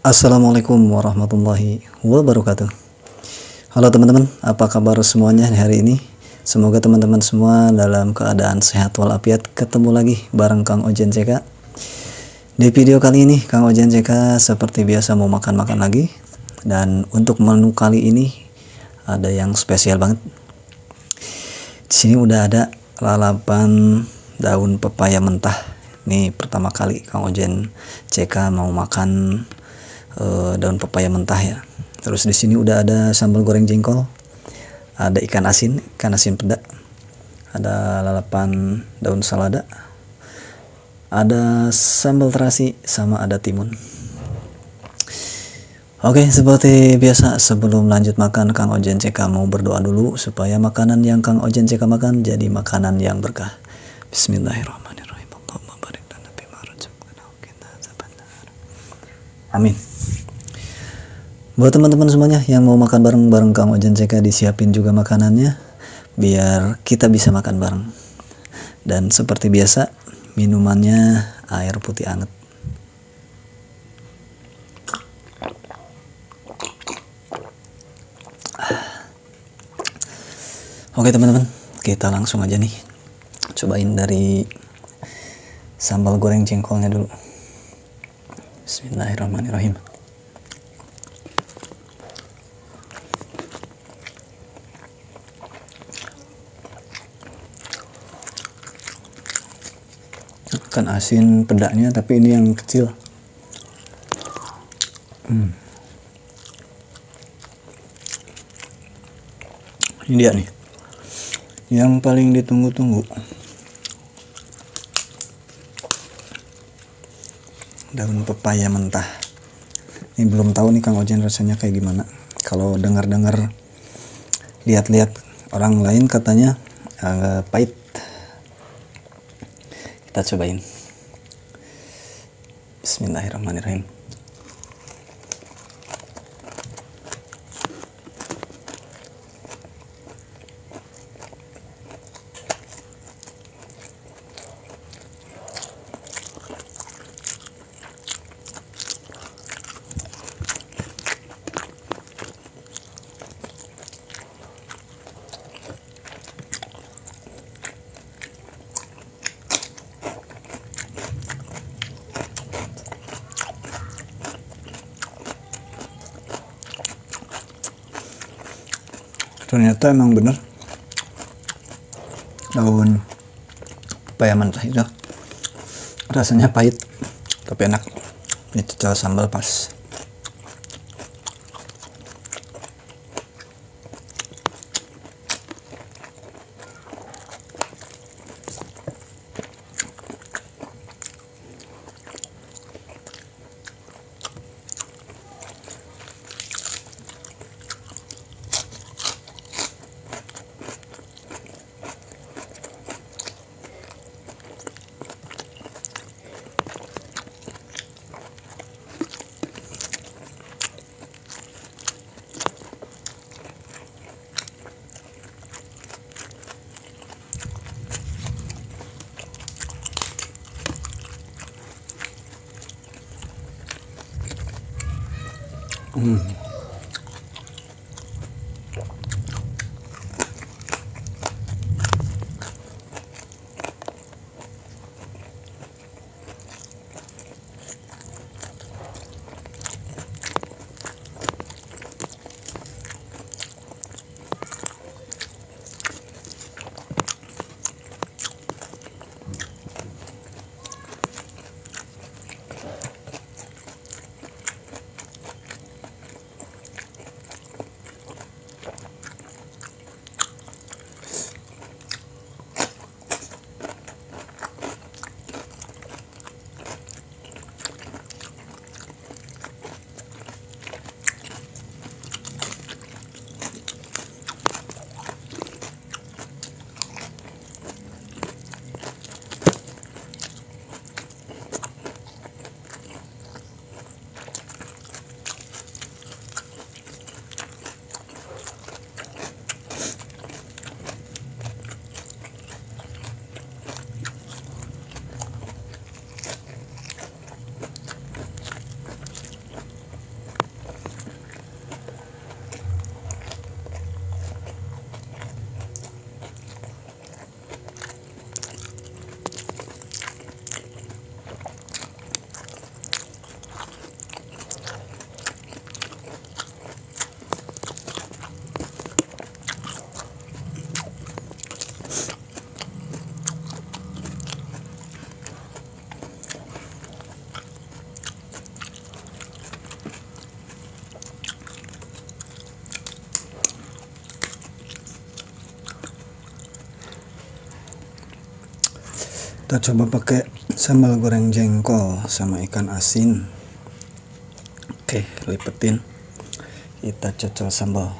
Assalamualaikum warahmatullahi wabarakatuh. Halo teman-teman, apa kabar semuanya hari ini? Semoga teman-teman semua dalam keadaan sehat walafiat. Ketemu lagi bareng Kang Ojen CK. Di video kali ini Kang Ojen CK seperti biasa mau makan-makan lagi. Dan untuk menu kali ini ada yang spesial banget. Di sini udah ada lalapan daun pepaya mentah. Ini pertama kali Kang Ojen CK mau makan daun pepaya mentah ya. Terus di sini udah ada sambal goreng jengkol, ada ikan asin peda, ada lalapan daun salada, ada sambal terasi, sama ada timun. Oke, seperti biasa sebelum lanjut makan, Kang Ojen CK mau berdoa dulu supaya makanan yang Kang Ojen CK makan jadi makanan yang berkah. Bismillahirrahmanirrahim. Allahumma barik lana fima razaqtana wa qina adzabannar. Amin. Buat teman-teman semuanya yang mau makan bareng-bareng Kang Ojen CK, disiapin juga makanannya biar kita bisa makan bareng. Dan seperti biasa minumannya air putih anget. Oke teman-teman, kita langsung aja nih cobain dari sambal goreng jengkolnya dulu. Bismillahirrahmanirrahim. Ikan asin pedanya, tapi ini yang kecil. Ini dia nih yang paling ditunggu-tunggu, daun pepaya mentah. Ini belum tahu nih Kang Ojen rasanya kayak gimana. Kalau dengar-dengar, lihat-lihat orang lain katanya pahit. Kita cobain. Bismillahirrahmanirrahim. Ternyata emang bener daun pepaya mentah itu rasanya pahit tapi enak. Ini cocok sambal pas. Kita coba pakai sambal goreng jengkol sama ikan asin. Oke, lipetin. Kita cocol sambal.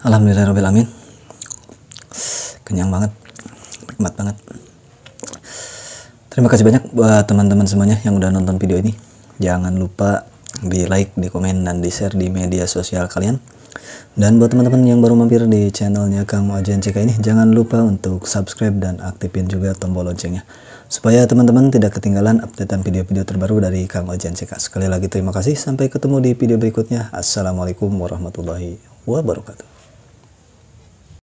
Alhamdulillahirrahmanirrahim. Kenyang banget, nikmat banget. Terima kasih banyak buat teman-teman semuanya yang udah nonton video ini. Jangan lupa di like, di komen, dan di share di media sosial kalian. Dan buat teman-teman yang baru mampir di channelnya Kang Ojen CK ini, jangan lupa untuk subscribe dan aktifin juga tombol loncengnya, supaya teman-teman tidak ketinggalan updatean video-video terbaru dari Kang Ojen CK. Sekali lagi terima kasih, sampai ketemu di video berikutnya. Assalamualaikum warahmatullahi wabarakatuh.